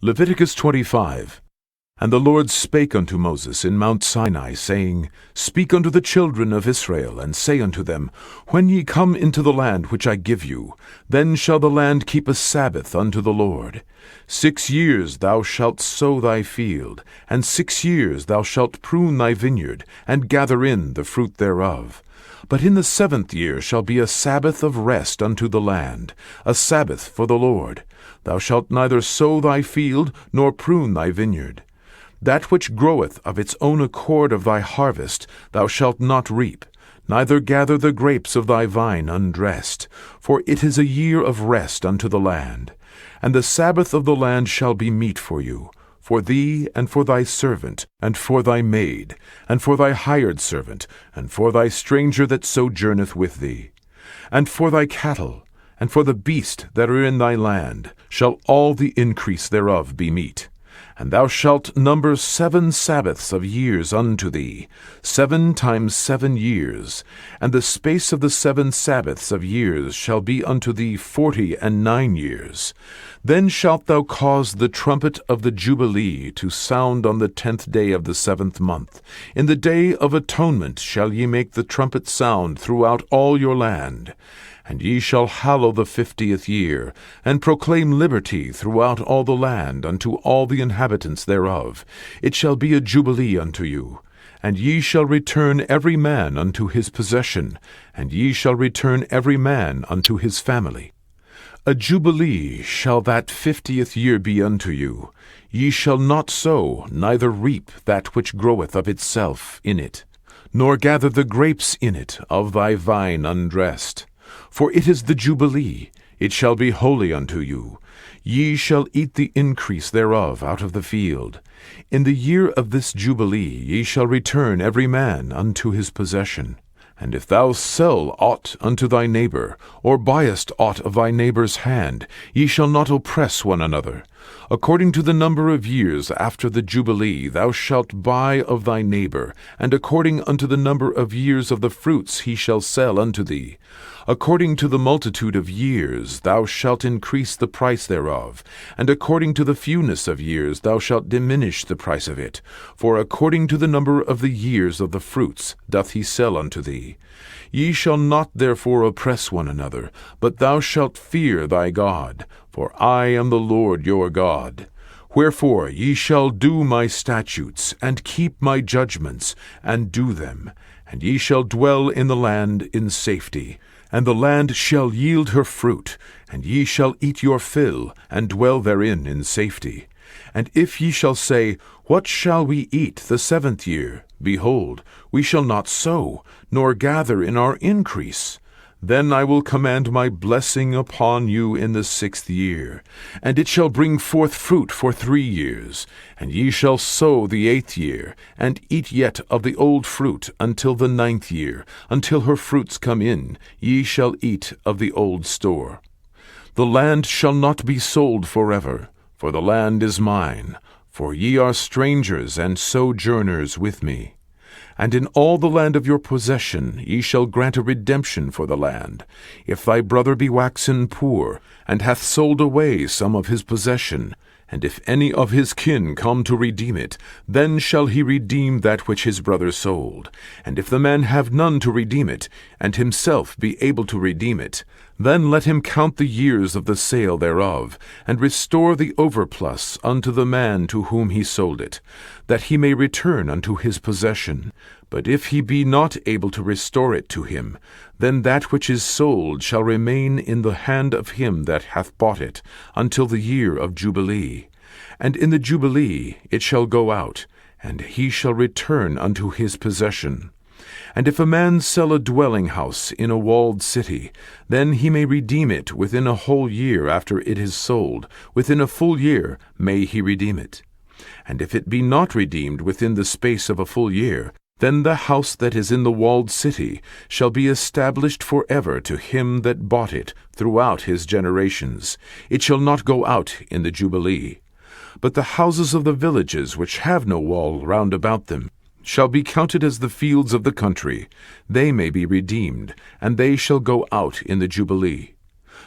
Leviticus 25. And the Lord spake unto Moses in Mount Sinai, saying, Speak unto the children of Israel, and say unto them, When ye come into the land which I give you, then shall the land keep a Sabbath unto the Lord. 6 years thou shalt sow thy field, and 6 years thou shalt prune thy vineyard, and gather in the fruit thereof. But in the 7th year shall be a Sabbath of rest unto the land, a Sabbath for the Lord. Thou shalt neither sow thy field, nor prune thy vineyard. That which groweth of its own accord of thy harvest thou shalt not reap, neither gather the grapes of thy vine undressed, for it is a year of rest unto the land. And the Sabbath of the land shall be meat for you, for thee, and for thy servant, and for thy maid, and for thy hired servant, and for thy stranger that sojourneth with thee, and for thy cattle, and for the beast that are in thy land, shall all the increase thereof be meat. And thou shalt number 7 Sabbaths of years unto thee, 7 times 7 years, and the space of the 7 Sabbaths of years shall be unto thee 49 years. Then shalt thou cause the trumpet of the Jubilee to sound on the 10th day of the 7th month. In the day of atonement shall ye make the trumpet sound throughout all your land. And ye shall hallow the 50th year, and proclaim liberty throughout all the land unto all the inhabitants thereof. It shall be a jubilee unto you. And ye shall return every man unto his possession, and ye shall return every man unto his family. A jubilee shall that 50th year be unto you. Ye shall not sow, neither reap that which groweth of itself in it, nor gather the grapes in it of thy vine undressed. For it is the Jubilee, it shall be holy unto you. Ye shall eat the increase thereof out of the field. In the year of this Jubilee ye shall return every man unto his possession. And if thou sell aught unto thy neighbor, or buyest aught of thy neighbor's hand, ye shall not oppress one another. According to the number of years after the Jubilee thou shalt buy of thy neighbor, and according unto the number of years of the fruits he shall sell unto thee. According to the multitude of years thou shalt increase the price thereof, and according to the fewness of years thou shalt diminish the price of it. For according to the number of the years of the fruits doth he sell unto thee. Ye shall not therefore oppress one another, but thou shalt fear thy God, for I am the Lord your God. Wherefore ye shall do my statutes, and keep my judgments, and do them, and ye shall dwell in the land in safety. And the land shall yield her fruit, and ye shall eat your fill, and dwell therein in safety. And if ye shall say, What shall we eat the 7th year? Behold, we shall not sow, nor gather in our increase. Then I will command my blessing upon you in the 6th year, and it shall bring forth fruit for 3 years. And ye shall sow the 8th year, and eat yet of the old fruit until the 9th year, until her fruits come in, ye shall eat of the old store. The land shall not be sold forever, for the land is mine, for ye are strangers and sojourners with me. And in all the land of your possession ye shall grant a redemption for the land. If thy brother be waxen poor, and hath sold away some of his possession, and if any of his kin come to redeem it, then shall he redeem that which his brother sold. And if the man have none to redeem it, and himself be able to redeem it, then let him count the years of the sale thereof, and restore the overplus unto the man to whom he sold it, that he may return unto his possession. But if he be not able to restore it to him, then that which is sold shall remain in the hand of him that hath bought it, until the year of Jubilee. And in the Jubilee it shall go out, and he shall return unto his possession. And if a man sell a dwelling house in a walled city, then he may redeem it within a whole year after it is sold. Within a full year may he redeem it. And if it be not redeemed within the space of a full year, then the house that is in the walled city shall be established forever to him that bought it throughout his generations. It shall not go out in the Jubilee. But the houses of the villages which have no wall round about them shall be counted as the fields of the country. They may be redeemed, and they shall go out in the Jubilee.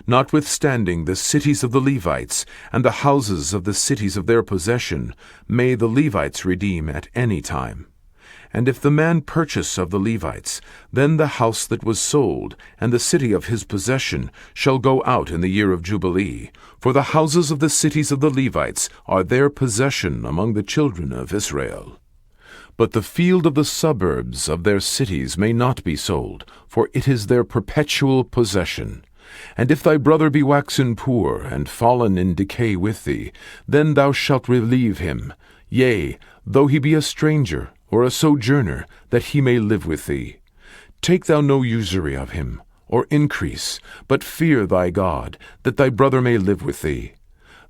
Notwithstanding the cities of the Levites, and the houses of the cities of their possession, may the Levites redeem at any time. And if the man purchase of the Levites, then the house that was sold, and the city of his possession, shall go out in the year of Jubilee. For the houses of the cities of the Levites are their possession among the children of Israel. But the field of the suburbs of their cities may not be sold, for it is their perpetual possession. And if thy brother be waxen poor, and fallen in decay with thee, then thou shalt relieve him, yea, though he be a stranger, or a sojourner, that he may live with thee. Take thou no usury of him, or increase, but fear thy God, that thy brother may live with thee.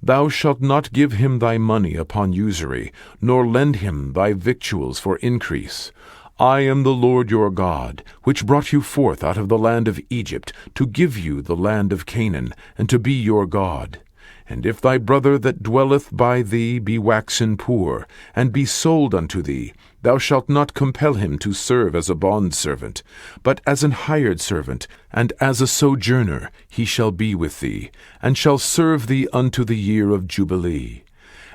Thou shalt not give him thy money upon usury, nor lend him thy victuals for increase. I am the Lord your God, which brought you forth out of the land of Egypt, to give you the land of Canaan, and to be your God. And if thy brother that dwelleth by thee be waxen poor, and be sold unto thee, thou shalt not compel him to serve as a bondservant, but as an hired servant, and as a sojourner he shall be with thee, and shall serve thee unto the year of Jubilee.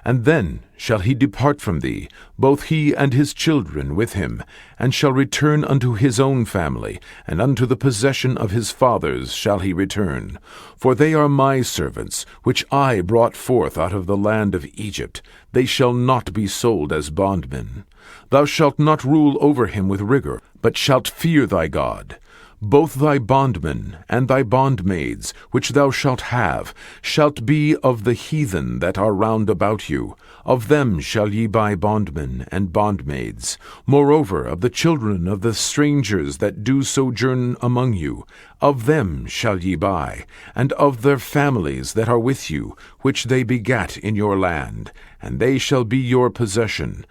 And then shall he depart from thee, both he and his children with him, and shall return unto his own family, and unto the possession of his fathers shall he return. For they are my servants, which I brought forth out of the land of Egypt. They shall not be sold as bondmen. Thou shalt not rule over him with rigor, but shalt fear thy God. Both thy bondmen and thy bondmaids, which thou shalt have, shalt be of the heathen that are round about you. Of them shall ye buy bondmen and bondmaids. Moreover, of the children of the strangers that do sojourn among you, of them shall ye buy, and of their families that are with you, which they begat in your land, and they shall be your possession.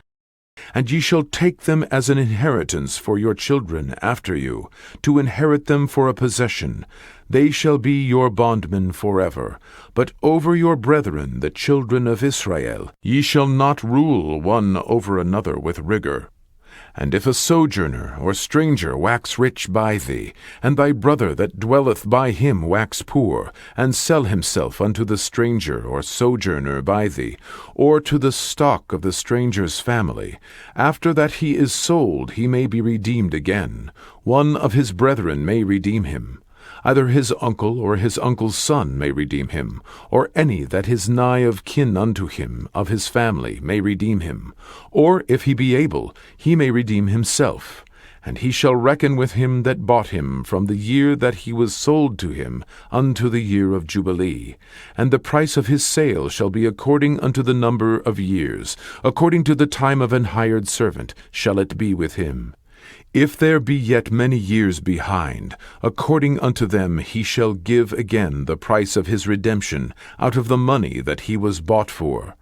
And ye shall take them as an inheritance for your children after you, to inherit them for a possession. They shall be your bondmen forever. But over your brethren, the children of Israel, ye shall not rule one over another with rigor. And if a sojourner or stranger wax rich by thee, and thy brother that dwelleth by him wax poor, and sell himself unto the stranger or sojourner by thee, or to the stock of the stranger's family, after that he is sold he may be redeemed again. One of his brethren may redeem him. Either his uncle or his uncle's son may redeem him, or any that is nigh of kin unto him of his family may redeem him. Or, if he be able, he may redeem himself. And he shall reckon with him that bought him from the year that he was sold to him unto the year of Jubilee. And the price of his sale shall be according unto the number of years, according to the time of an hired servant shall it be with him. If there be yet many years behind, according unto them he shall give again the price of his redemption out of the money that he was bought for.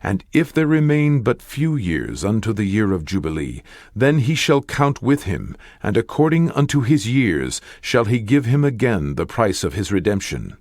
And if there remain but few years unto the year of Jubilee, then he shall count with him, and according unto his years shall he give him again the price of his redemption.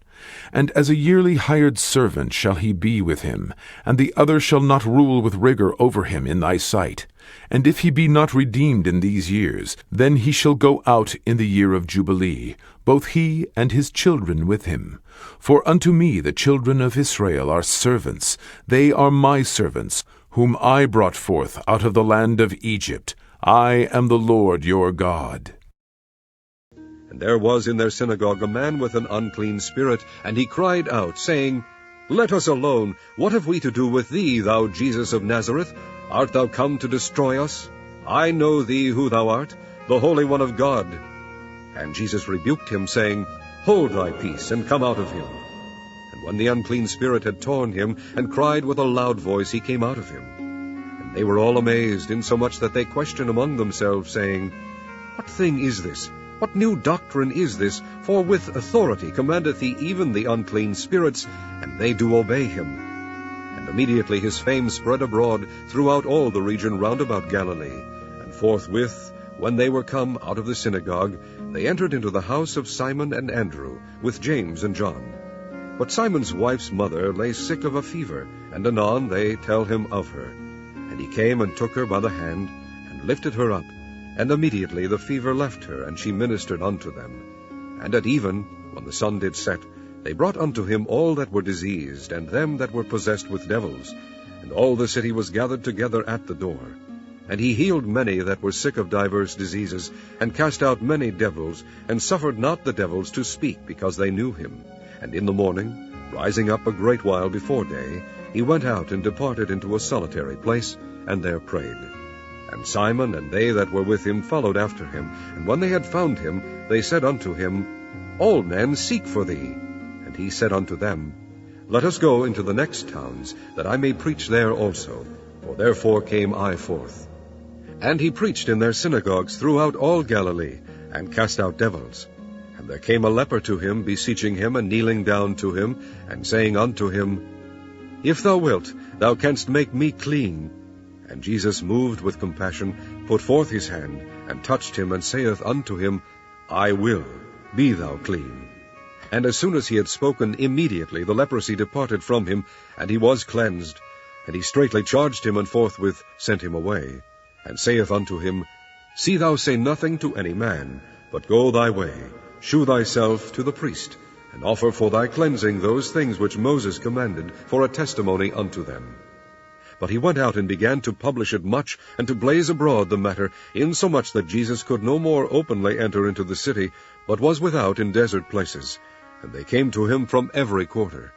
And as a yearly hired servant shall he be with him, and the other shall not rule with rigor over him in thy sight. And if he be not redeemed in these years, then he shall go out in the year of Jubilee, both he and his children with him. For unto me the children of Israel are servants. They are my servants, whom I brought forth out of the land of Egypt. I am the Lord your God. And there was in their synagogue a man with an unclean spirit, and he cried out, saying, Let us alone. What have we to do with thee, thou Jesus of Nazareth? Art thou come to destroy us? I know thee who thou art, the Holy One of God. And Jesus rebuked him, saying, Hold thy peace, and come out of him. And when the unclean spirit had torn him, and cried with a loud voice, he came out of him. And they were all amazed, insomuch that they questioned among themselves, saying, What thing is this? What new doctrine is this? For with authority commandeth he even the unclean spirits, and they do obey him. And immediately his fame spread abroad throughout all the region round about Galilee. And forthwith, when they were come out of the synagogue, they entered into the house of Simon and Andrew, with James and John. But Simon's wife's mother lay sick of a fever, and anon they tell him of her. And he came and took her by the hand, and lifted her up. And immediately the fever left her, and she ministered unto them. And at even, when the sun did set, They brought unto him all that were diseased, and them that were possessed with devils, and all the city was gathered together at the door. And he healed many that were sick of divers diseases, and cast out many devils, and suffered not the devils to speak, because they knew him. And in the morning, rising up a great while before day, he went out and departed into a solitary place, and there prayed. And Simon and they that were with him followed after him. And when they had found him, they said unto him, All men seek for thee. And he said unto them, Let us go into the next towns, that I may preach there also, for therefore came I forth. And he preached in their synagogues throughout all Galilee, and cast out devils. And there came a leper to him, beseeching him, and kneeling down to him, and saying unto him, If thou wilt, thou canst make me clean. And Jesus, moved with compassion, put forth his hand, and touched him, and saith unto him, I will, be thou clean. And as soon as he had spoken, immediately the leprosy departed from him, and he was cleansed. And he straightly charged him, and forthwith sent him away, and saith unto him, See thou say nothing to any man, but go thy way, shew thyself to the priest, and offer for thy cleansing those things which Moses commanded, for a testimony unto them. But he went out and began to publish it much, and to blaze abroad the matter, insomuch that Jesus could no more openly enter into the city, but was without in desert places. And they came to him from every quarter.